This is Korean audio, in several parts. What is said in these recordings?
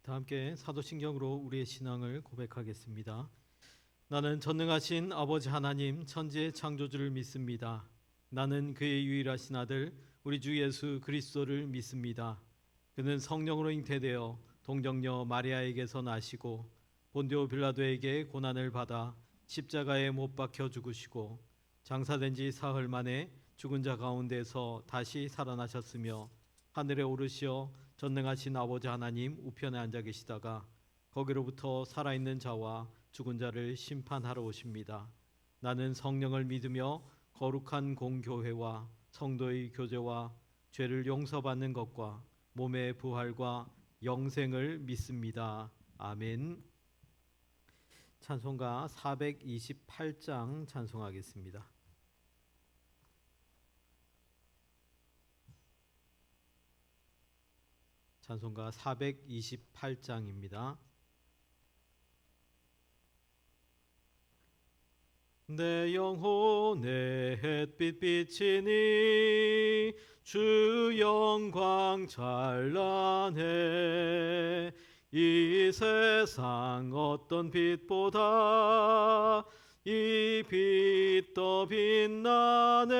다 함께 사도신경으로 우리의 신앙을 고백하겠습니다. 나는 전능하신 아버지 하나님 천지의 창조주를 믿습니다. 나는 그의 유일하신 아들 우리 주 예수 그리스도를 믿습니다. 그는 성령으로 잉태되어 동정녀 마리아에게서 나시고 본디오 빌라도에게 고난을 받아 십자가에 못 박혀 죽으시고 장사된 지 사흘 만에 죽은 자 가운데서 다시 살아나셨으며 하늘에 오르시어 전능하신 아버지 하나님 우편에 앉아 계시다가 거기로부터 살아있는 자와 죽은 자를 심판하러 오십니다. 나는 성령을 믿으며 거룩한 공교회와 성도의 교제와 죄를 용서받는 것과 몸의 부활과 영생을 믿습니다. 아멘. 찬송가 428장 찬송하겠습니다. 찬송가 428장입니다. 내 영혼의 햇빛 비치니 주 영광 찬란해. 이 세상 어떤 빛보다 이 빛 더 빛나네.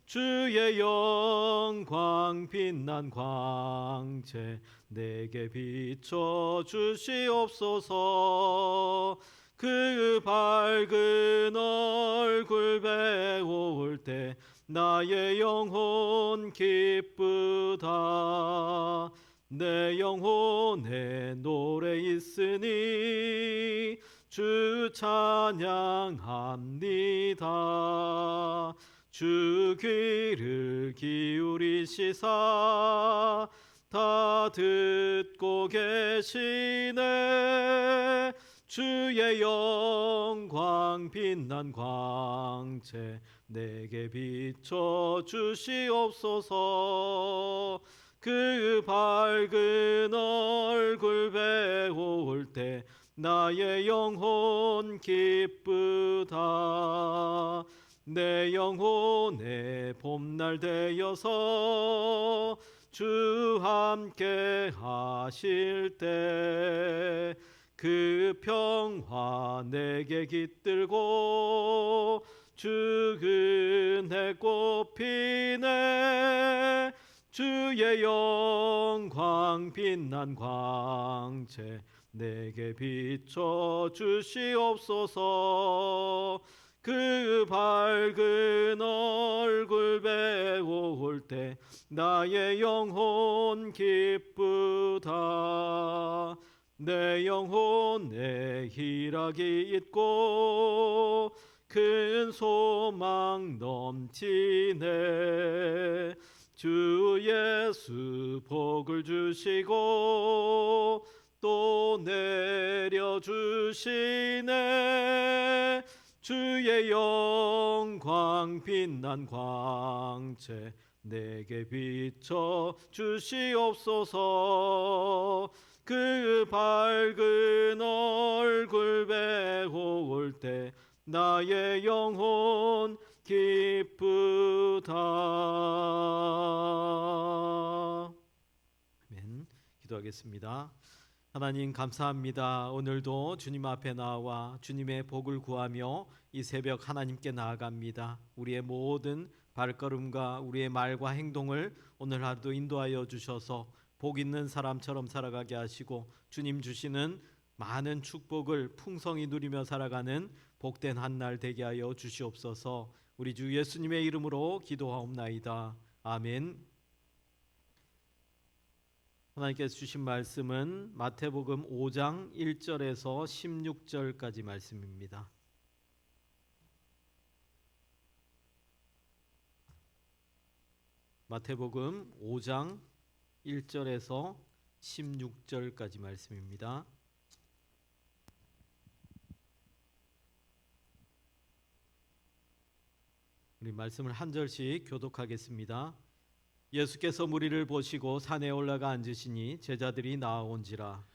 주의 영광 빛난 광채 내게 비춰 주시옵소서. 그 밝은 얼굴 배울 때 나의 영혼 기쁘다. 내 영혼에 노래 있으니 주 찬양합니다. 주 귀를 기울이시사 다 듣고 계시네. 주의 영광 빛난 광채 내게 비춰 주시옵소서. 그 밝은 얼굴 배울 때 나의 영혼 기쁘다. 내 영혼의 봄날 되어서 주 함께 하실 때 그 평화 내게 깃들고 주 은혜 꽃피네. 주의 영광 빛난 광채 내게 비춰 주시옵소서. 그 밝은 얼굴 배울 때 나의 영혼 기쁘다. 내 영혼에 희락이 있고 큰 소망 넘치네. 주 예수 복을 주시고 또 내려주시네. 주의 영광 빛난 광채 내게 비춰 주시옵소서. 그 밝은 얼굴 배울 때 나의 영혼 기쁘다. 아멘. 기도하겠습니다. 하나님 감사합니다. 오늘도 주님 앞에 나와 주님의 복을 구하며 이 새벽 하나님께 나아갑니다. 우리의 모든 발걸음과 우리의 말과 행동을 오늘 하루도 인도하여 주셔서 복 있는 사람처럼 살아가게 하시고 주님 주시는 많은 축복을 풍성히 누리며 살아가는 복된 한날 되게 하여 주시옵소서. 우리 주 예수님의 이름으로 기도하옵나이다. 아멘. 하나님께서 주신 말씀은 마태복음 5장 1절에서 16절까지 말씀입니다. 마태복음 5장 1절에서 16절까지 말씀입니다. 우리 말씀을 한 절씩 교독하겠습니다. 예수께서 무리를 보시고 산에 올라가 앉으시니 제자들이 나아온지라.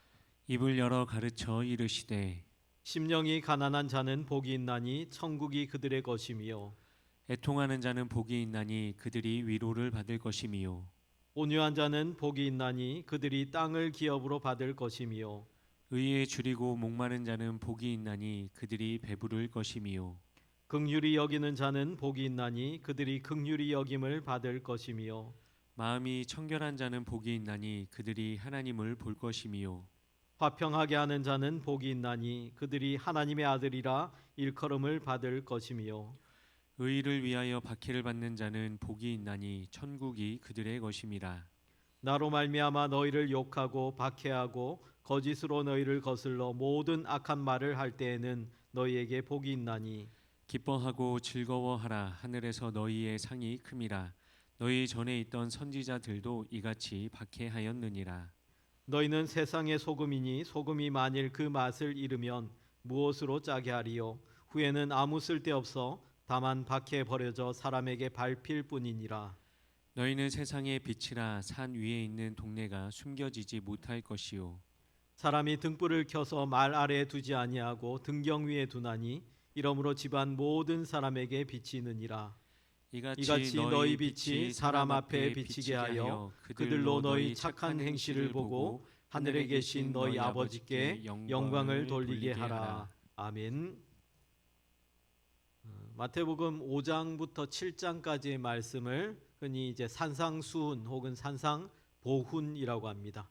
입을 열어 가르쳐 이르시되 심령이 가난한 자는 복이 있나니 천국이 그들의 것이며 애통하는 자는 복이 있나니 그들이 위로를 받을 것이미요 온유한 자는 복이 있나니 그들이 땅을 기업으로 받을 것이미요. 의에 줄이고 목마른 자는 복이 있나니 그들이 배부를 것이미요. 긍휼히 여기는 자는 복이 있나니 그들이 긍휼히 여김을 받을 것이미요. 마음이 청결한 자는 복이 있나니 그들이 하나님을 볼 것이미요. 화평하게 하는 자는 복이 있나니 그들이 하나님의 아들이라 일컬음을 받을 것이미요. 의를 위하여 박해를 받는 자는 복이 있나니 천국이 그들의 것임이라. 나로 말미암아 너희를 욕하고 박해하고 거짓으로 너희를 거슬러 모든 악한 말을 할 때에는 너희에게 복이 있나니 기뻐하고 즐거워하라. 하늘에서 너희의 상이 큼이라. 너희 전에 있던 선지자들도 이같이 박해하였느니라. 너희는 세상의 소금이니 소금이 만일 그 맛을 잃으면 무엇으로 짜게 하리요. 후에는 아무 쓸데없어 다만 밖에 버려져 사람에게 밟힐 뿐이니라. 너희는 세상의 빛이라. 산 위에 있는 동네가 숨겨지지 못할 것이요. 사람이 등불을 켜서 말 아래에 두지 아니하고 등경 위에 두나니 이러므로 집안 모든 사람에게 비치느니라. 이같이 너희 빛이 사람 앞에 비치게 하여 그들로 너희 착한 행실을 보고 하늘에 계신 너희 아버지께 영광을 돌리게 하라. 아멘. 마태복음 5장부터 7장까지의 말씀을 흔히 이제 산상수훈 혹은 산상보훈이라고 합니다.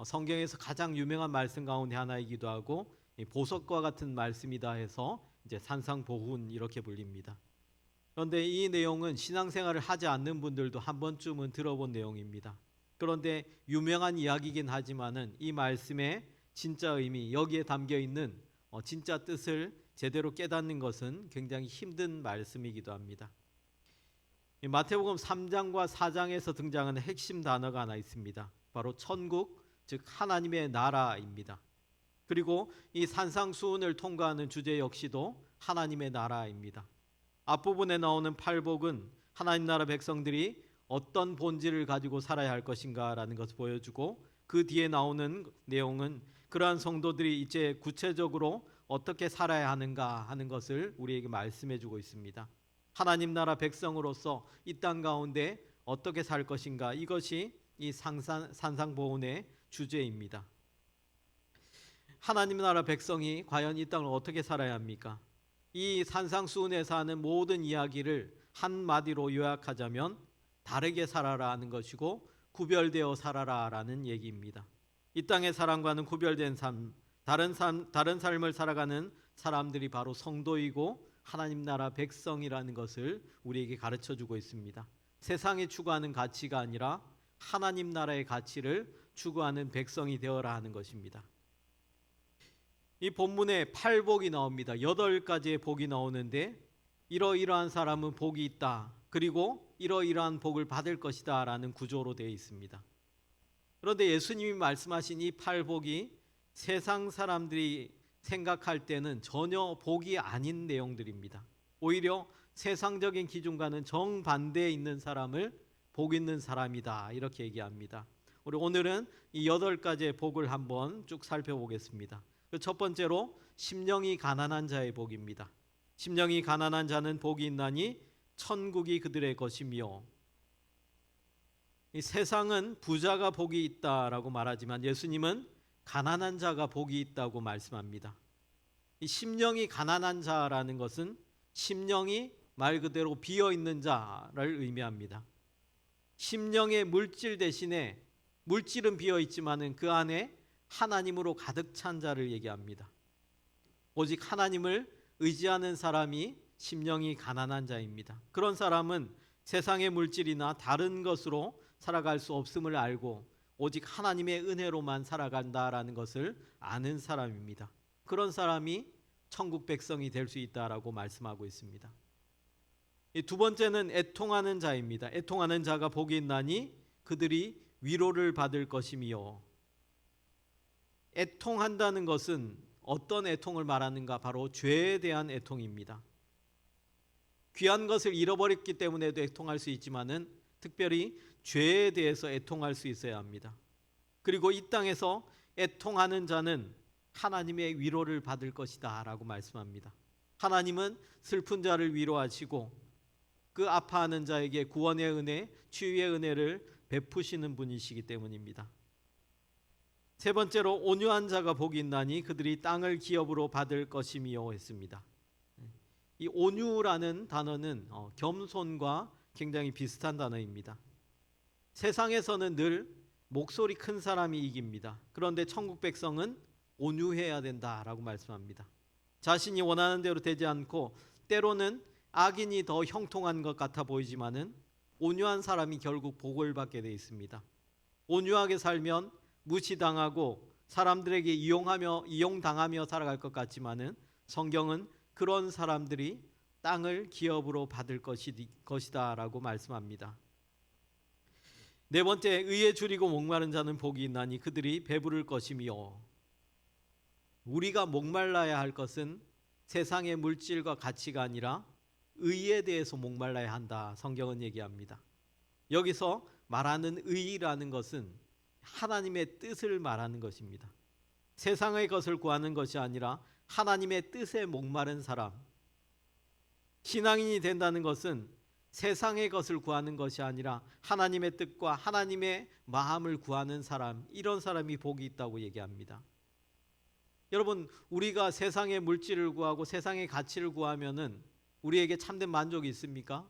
성경에서 가장 유명한 말씀 가운데 하나이기도 하고 보석과 같은 말씀이다 해서 이제 산상보훈 이렇게 불립니다. 그런데 이 내용은 신앙생활을 하지 않는 분들도 한 번쯤은 들어본 내용입니다. 그런데 유명한 이야기이긴 하지만은 이 말씀의 진짜 의미, 여기에 담겨 있는 진짜 뜻을 제대로 깨닫는 것은 굉장히 힘든 말씀이기도 합니다. 이 마태복음 3장과 4장에서 등장하는 핵심 단어가 하나 있습니다. 바로 천국, 즉 하나님의 나라입니다. 그리고 이 산상수훈을 통과하는 주제 역시도 하나님의 나라입니다. 앞부분에 나오는 팔복은 하나님 나라 백성들이 어떤 본질을 가지고 살아야 할 것인가라는 것을 보여주고, 그 뒤에 나오는 내용은 그러한 성도들이 이제 구체적으로 어떻게 살아야 하는가 하는 것을 우리에게 말씀해 주고 있습니다. 하나님 나라 백성으로서 이 땅 가운데 어떻게 살 것인가, 이것이 이 산상보훈의 주제입니다. 하나님 나라 백성이 과연 이 땅을 어떻게 살아야 합니까? 이 산상수훈에서 하는 모든 이야기를 한마디로 요약하자면 다르게 살아라는 것이고 구별되어 살아라라는 얘기입니다. 이 땅의 사람과는 구별된 삶, 다른 삶을 살아가는 사람들이 바로 성도이고 하나님 나라 백성이라는 것을 우리에게 가르쳐주고 있습니다. 세상이 추구하는 가치가 아니라 하나님 나라의 가치를 추구하는 백성이 되어라 하는 것입니다. 이 본문에 8복이 나옵니다. 8가지의 복이 나오는데 이러이러한 사람은 복이 있다, 그리고 이러이러한 복을 받을 것이다 라는 구조로 되어 있습니다. 그런데 예수님이 말씀하신 이 8복이 세상 사람들이 생각할 때는 전혀 복이 아닌 내용들입니다. 오히려 세상적인 기준과는 정반대에 있는 사람을 복 있는 사람이다 이렇게 얘기합니다. 우리 오늘은 이 8가지의 복을 한번 쭉 살펴보겠습니다. 첫 번째로 심령이 가난한 자의 복입니다. 심령이 가난한 자는 복이 있나니 천국이 그들의 것이며, 이 세상은 부자가 복이 있다라고 말하지만 예수님은 가난한 자가 복이 있다고 말씀합니다. 이 심령이 가난한 자라는 것은 심령이 말 그대로 비어있는 자를 의미합니다. 심령의 물질 대신에 물질은 비어있지만은 그 안에 하나님으로 가득 찬 자를 얘기합니다. 오직 하나님을 의지하는 사람이 심령이 가난한 자입니다. 그런 사람은 세상의 물질이나 다른 것으로 살아갈 수 없음을 알고 오직 하나님의 은혜로만 살아간다라는 것을 아는 사람입니다. 그런 사람이 천국 백성이 될 수 있다라고 말씀하고 있습니다. 두 번째는 애통하는 자입니다. 애통하는 자가 복이 있나니 그들이 위로를 받을 것이며, 애통한다는 것은 어떤 애통을 말하는가? 바로 죄에 대한 애통입니다. 귀한 것을 잃어버렸기 때문에도 애통할 수 있지만은 특별히 죄에 대해서 애통할 수 있어야 합니다. 그리고 이 땅에서 애통하는 자는 하나님의 위로를 받을 것이다 라고 말씀합니다. 하나님은 슬픈 자를 위로하시고 그 아파하는 자에게 구원의 은혜, 치유의 은혜를 베푸시는 분이시기 때문입니다. 세 번째로 온유한 자가 복이 있나니 그들이 땅을 기업으로 받을 것이미요 했습니다. 이 온유라는 단어는 겸손과 굉장히 비슷한 단어입니다. 세상에서는 늘 목소리 큰 사람이 이깁니다. 그런데 천국 백성은 온유해야 된다라고 말씀합니다. 자신이 원하는 대로 되지 않고 때로는 악인이 더 형통한 것 같아 보이지만은 온유한 사람이 결국 복을 받게 되어 있습니다. 온유하게 살면 무시당하고 사람들에게 이용당하며 살아갈 것 같지만은 성경은 그런 사람들이 땅을 기업으로 받을 것이다라고 말씀합니다. 네 번째, 의에 줄이고 목마른 자는 복이 있나니 그들이 배부를 것이며, 우리가 목말라야 할 것은 세상의 물질과 가치가 아니라 의에 대해서 목말라야 한다. 성경은 얘기합니다. 여기서 말하는 의라는 것은 하나님의 뜻을 말하는 것입니다. 세상의 것을 구하는 것이 아니라 하나님의 뜻에 목마른 사람. 신앙인이 된다는 것은 세상의 것을 구하는 것이 아니라 하나님의 뜻과 하나님의 마음을 구하는 사람, 이런 사람이 복이 있다고 얘기합니다. 여러분, 우리가 세상의 물질을 구하고 세상의 가치를 구하면은 우리에게 참된 만족이 있습니까?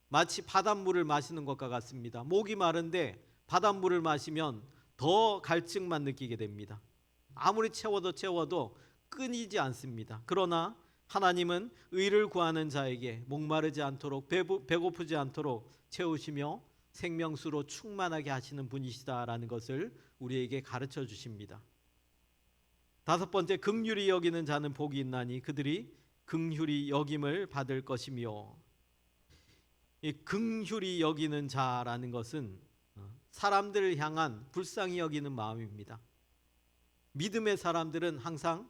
마치 바닷물을 마시는 것과 같습니다. 목이 마른데 바닷물을 마시면 더 갈증만 느끼게 됩니다. 아무리 채워도 끊이지 않습니다. 그러나 하나님은 의를 구하는 자에게 목마르지 않도록 배고프지 않도록 채우시며 생명수로 충만하게 하시는 분이시다라는 것을 우리에게 가르쳐 주십니다. 다섯 번째, 긍휼히 여기는 자는 복이 있나니 그들이 긍휼히 여김을 받을 것이며, 이 긍휼히 여기는 자라는 것은 사람들을 향한 불쌍히 여기는 마음입니다. 믿음의 사람들은 항상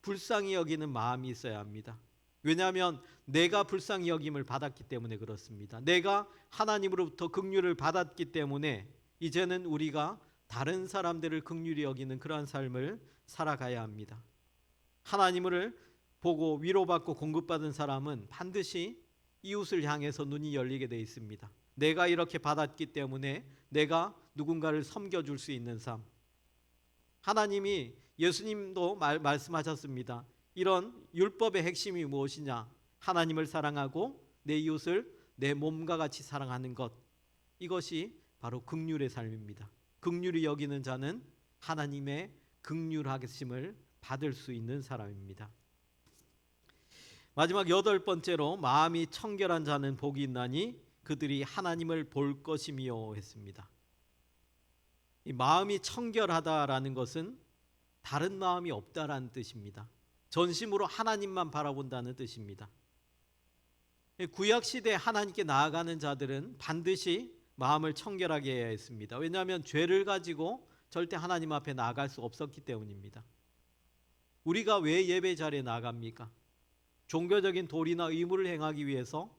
불쌍히 여기는 마음이 있어야 합니다. 왜냐하면 내가 불쌍히 여김을 받았기 때문에 그렇습니다. 내가 하나님으로부터 긍휼을 받았기 때문에 이제는 우리가 다른 사람들을 긍휼히 여기는 그러한 삶을 살아가야 합니다. 하나님을 보고 위로받고 공급받은 사람은 반드시 이웃을 향해서 눈이 열리게 되어 있습니다. 내가 이렇게 받았기 때문에 내가 누군가를 섬겨줄 수 있는 삶. 하나님이, 예수님도 말씀하셨습니다. 이런 율법의 핵심이 무엇이냐? 하나님을 사랑하고 내 이웃을 내 몸과 같이 사랑하는 것. 이것이 바로 긍휼의 삶입니다. 긍휼히 여기는 자는 하나님의 긍휼하심을 받을 수 있는 사람입니다. 마지막 여덟 번째로, 마음이 청결한 자는 복이 있나니 그들이 하나님을 볼 것이며 했습니다. 이 마음이 청결하다라는 것은 다른 마음이 없다라는 뜻입니다. 전심으로 하나님만 바라본다는 뜻입니다. 구약 시대에 하나님께 나아가는 자들은 반드시 마음을 청결하게 해야 했습니다. 왜냐하면 죄를 가지고 절대 하나님 앞에 나아갈 수 없었기 때문입니다. 우리가 왜 예배 자리에 나아갑니까? 종교적인 도리나 의무를 행하기 위해서,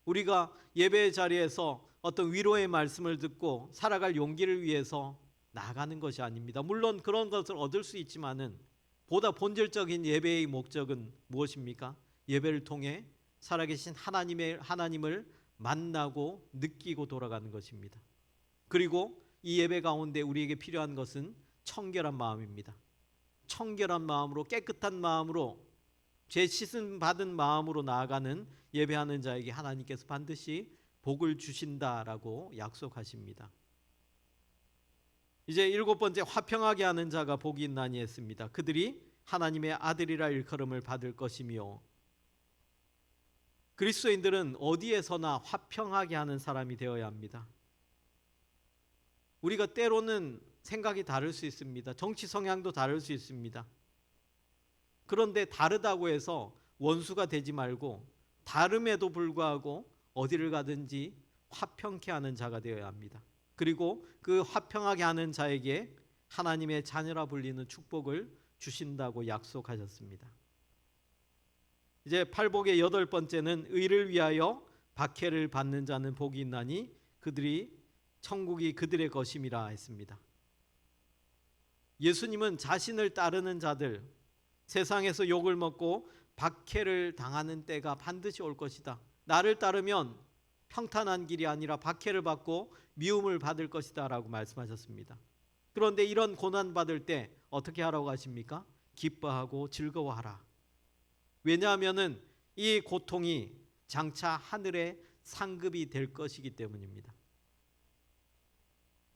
우리가 예배 자리에서 어떤 위로의 말씀을 듣고 살아갈 용기를 위해서 나아가는 것이 아닙니다. 물론 그런 것을 얻을 수 있지만은 보다 본질적인 예배의 목적은 무엇입니까? 예배를 통해 살아계신 하나님을 만나고 느끼고 돌아가는 것입니다. 그리고 이 예배 가운데 우리에게 필요한 것은 청결한 마음입니다. 청결한 마음으로, 깨끗한 마음으로, 죄 씻음 받은 마음으로 나아가는 예배하는 자에게 하나님께서 반드시 복을 주신다라고 약속하십니다. 이제 일곱 번째, 화평하게 하는 자가 복이 있나니 했습니다. 그들이 하나님의 아들이라 일컬음을 받을 것이며, 그리스도인들은 어디에서나 화평하게 하는 사람이 되어야 합니다. 우리가 때로는 생각이 다를 수 있습니다. 정치 성향도 다를 수 있습니다. 그런데 다르다고 해서 원수가 되지 말고 다름에도 불구하고 어디를 가든지 화평케 하는 자가 되어야 합니다. 그리고 그 화평하게 하는 자에게 하나님의 자녀라 불리는 축복을 주신다고 약속하셨습니다. 이제 팔복의 여덟 번째는, 의를 위하여 박해를 받는 자는 복이 있나니 천국이 그들의 것임이라 했습니다. 예수님은 자신을 따르는 자들, 세상에서 욕을 먹고 박해를 당하는 때가 반드시 올 것이다. 나를 따르면 평탄한 길이 아니라 박해를 받고 미움을 받을 것이다 라고 말씀하셨습니다. 그런데 이런 고난 받을 때 어떻게 하라고 하십니까? 기뻐하고 즐거워하라. 왜냐하면은 이 고통이 장차 하늘의 상급이 될 것이기 때문입니다.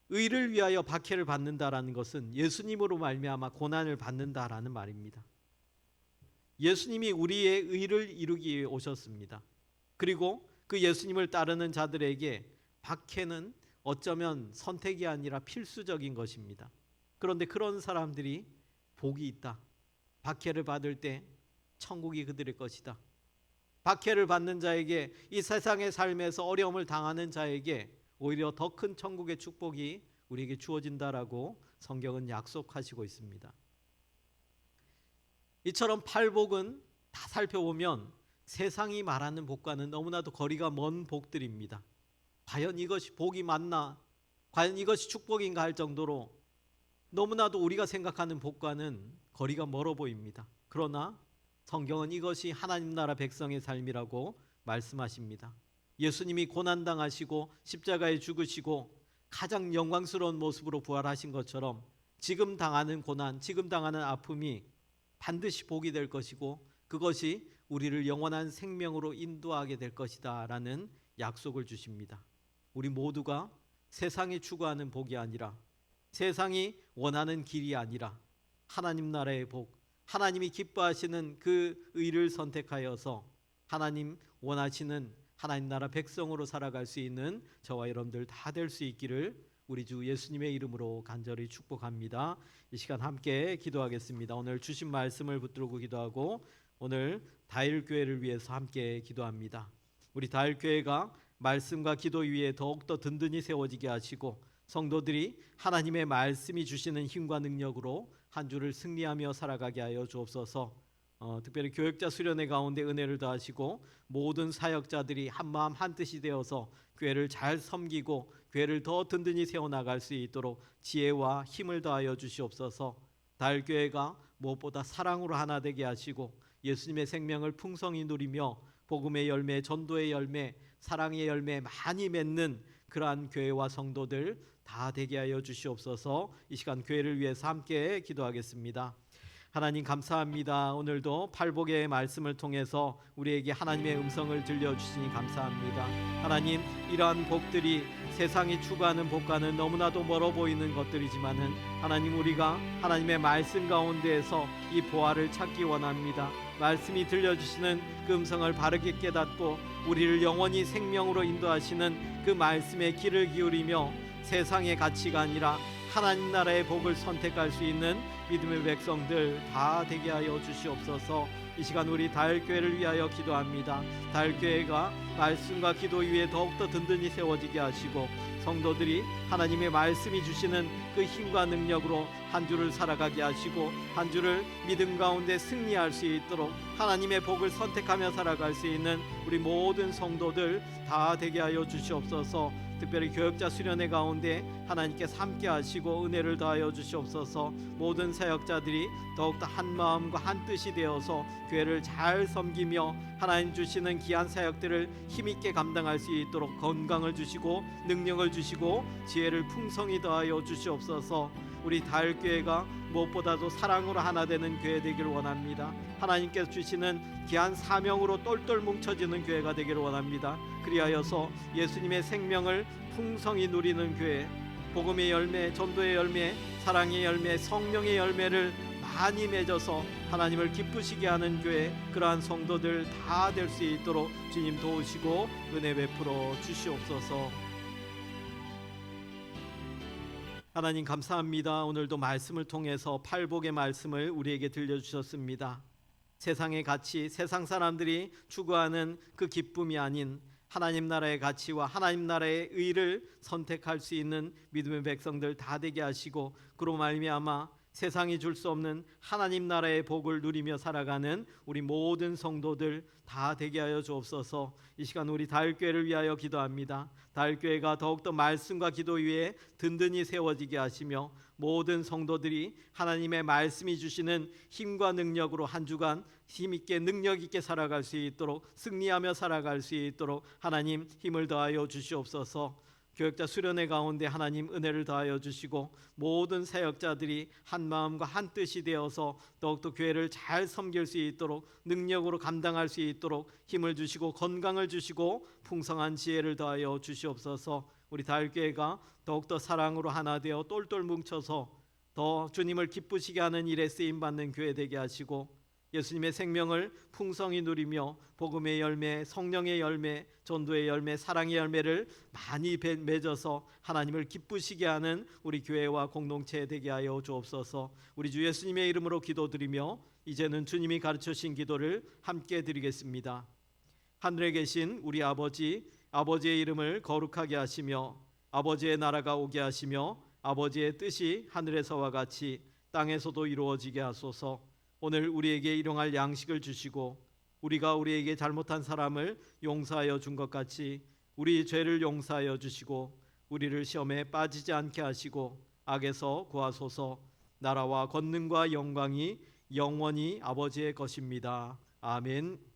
의를 위하여 박해를 받는다라는 것은 예수님으로 말미암아 고난을 받는다라는 말입니다. 예수님이 우리의 의를 이루기 위해 오셨습니다. 그리고 그 예수님을 따르는 자들에게 박해는 어쩌면 선택이 아니라 필수적인 것입니다. 그런데 그런 사람들이 복이 있다. 박해를 받을 때 천국이 그들의 것이다. 박해를 받는 자에게, 이 세상의 삶에서 어려움을 당하는 자에게 오히려 더 큰 천국의 축복이 우리에게 주어진다라고 성경은 약속하시고 있습니다. 이처럼 팔복은 다 살펴보면 세상이 말하는 복과는 너무나도 거리가 먼 복들입니다. 과연 이것이 복이 맞나? 과연 이것이 축복인가 할 정도로 너무나도 우리가 생각하는 복과는 거리가 멀어 보입니다. 그러나 성경은 이것이 하나님 나라 백성의 삶이라고 말씀하십니다. 예수님이 고난당하시고 십자가에 죽으시고 가장 영광스러운 모습으로 부활하신 것처럼 지금 당하는 고난, 지금 당하는 아픔이 반드시 복이 될 것이고 그것이 우리를 영원한 생명으로 인도하게 될 것이다 라는 약속을 주십니다. 우리 모두가 세상이 추구하는 복이 아니라, 세상이 원하는 길이 아니라 하나님 나라의 복, 하나님이 기뻐하시는 그 의를 선택하여서 하나님 원하시는 하나님 나라 백성으로 살아갈 수 있는 저와 여러분들 다 될 수 있기를 우리 주 예수님의 이름으로 간절히 축복합니다. 이 시간 함께 기도하겠습니다. 오늘 주신 말씀을 붙들고 기도하고 오늘 다일교회를 위해서 함께 기도합니다. 우리 다일교회가 말씀과 기도 위에 더욱더 든든히 세워지게 하시고 성도들이 하나님의 말씀이 주시는 힘과 능력으로 한 주를 승리하며 살아가게 하여 주옵소서. 특별히 교역자 수련회 가운데 은혜를 더하시고 모든 사역자들이 한마음 한뜻이 되어서 교회를 잘 섬기고 교회를 더 든든히 세워나갈 수 있도록 지혜와 힘을 더하여 주시옵소서. 다일교회가 무엇보다 사랑으로 하나 되게 하시고 예수님의 생명을 풍성히 누리며 복음의 열매, 전도의 열매, 사랑의 열매 많이 맺는 그러한 교회와 성도들 다 되게 하여 주시옵소서. 이 시간 교회를 위해서 함께 기도하겠습니다. 하나님 감사합니다. 오늘도 팔복의 말씀을 통해서 우리에게 하나님의 음성을 들려주시니 감사합니다. 하나님, 이러한 복들이 세상이 추구하는 복과는 너무나도 멀어 보이는 것들이지만은 하나님, 우리가 하나님의 말씀 가운데에서 이 보화를 찾기 원합니다. 말씀이 들려주시는 그 음성을 바르게 깨닫고 우리를 영원히 생명으로 인도하시는 그 말씀의 귀를 기울이며 세상의 가치가 아니라 하나님 나라의 복을 선택할 수 있는 믿음의 백성들 다 되게 하여 주시옵소서. 이 시간 우리 다일교회를 위하여 기도합니다. 다일교회가 말씀과 기도 위에 더욱더 든든히 세워지게 하시고 성도들이 하나님의 말씀이 주시는 그 힘과 능력으로 한 주를 살아가게 하시고 한 주를 믿음 가운데 승리할 수 있도록 하나님의 복을 선택하며 살아갈 수 있는 우리 모든 성도들 다 되게 하여 주시옵소서. 특별히 교역자 수련회 가운데 하나님께서 함께 하시고 은혜를 더하여 주시옵소서. 모든 사역자들이 더욱더 한 마음과 한 뜻이 되어서 교회를 잘 섬기며 하나님 주시는 귀한 사역들을 힘있게 감당할 수 있도록 건강을 주시고 능력을 주시고 지혜를 풍성히 더하여 주시옵소서. 우리 다일교회가 무엇보다도 사랑으로 하나 되는 교회 되기를 원합니다. 하나님께서 주시는 귀한 사명으로 똘똘 뭉쳐지는 교회가 되기를 원합니다. 그리하여서 예수님의 생명을 풍성히 누리는 교회, 복음의 열매, 전도의 열매, 사랑의 열매, 성령의 열매를 많이 맺어서 하나님을 기쁘시게 하는 교회, 그러한 성도들 다 될 수 있도록 주님 도우시고 은혜 베풀어 주시옵소서. 하나님 감사합니다. 오늘도 말씀을 통해서 팔복의 말씀을 우리에게 들려주셨습니다. 세상의 가치, 세상 사람들이 추구하는 그 기쁨이 아닌 하나님 나라의 가치와 하나님 나라의 의를 선택할 수 있는 믿음의 백성들 다 되게 하시고 그로 말미암아 세상이 줄 수 없는 하나님 나라의 복을 누리며 살아가는 우리 모든 성도들 다 되게 하여 주옵소서. 이 시간 우리 다일교회를 위하여 기도합니다. 다일교회가 더욱더 말씀과 기도 위에 든든히 세워지게 하시며 모든 성도들이 하나님의 말씀이 주시는 힘과 능력으로 한 주간 힘있게 능력 있게 살아갈 수 있도록, 승리하며 살아갈 수 있도록 하나님 힘을 더하여 주시옵소서. 교역자 수련회 가운데 하나님 은혜를 더하여 주시고 모든 사역자들이 한 마음과 한 뜻이 되어서 더욱더 교회를 잘 섬길 수 있도록, 능력으로 감당할 수 있도록 힘을 주시고 건강을 주시고 풍성한 지혜를 더하여 주시옵소서. 우리 다일교회가 더욱더 사랑으로 하나 되어 똘똘 뭉쳐서 더 주님을 기쁘시게 하는 일에 쓰임받는 교회 되게 하시고, 예수님의 생명을 풍성히 누리며 복음의 열매, 성령의 열매, 전도의 열매, 사랑의 열매를 많이 맺어서 하나님을 기쁘시게 하는 우리 교회와 공동체 되게 하여 주옵소서. 우리 주 예수님의 이름으로 기도드리며 이제는 주님이 가르쳐주신 기도를 함께 드리겠습니다. 하늘에 계신 우리 아버지, 아버지의 이름을 거룩하게 하시며 아버지의 나라가 오게 하시며 아버지의 뜻이 하늘에서와 같이 땅에서도 이루어지게 하소서. 오늘 우리에게 일용할 양식을 주시고 우리가 우리에게 잘못한 사람을 용서하여 준 것 같이 우리 죄를 용서하여 주시고 우리를 시험에 빠지지 않게 하시고 악에서 구하소서. 나라와 권능과 영광이 영원히 아버지의 것입니다. 아멘.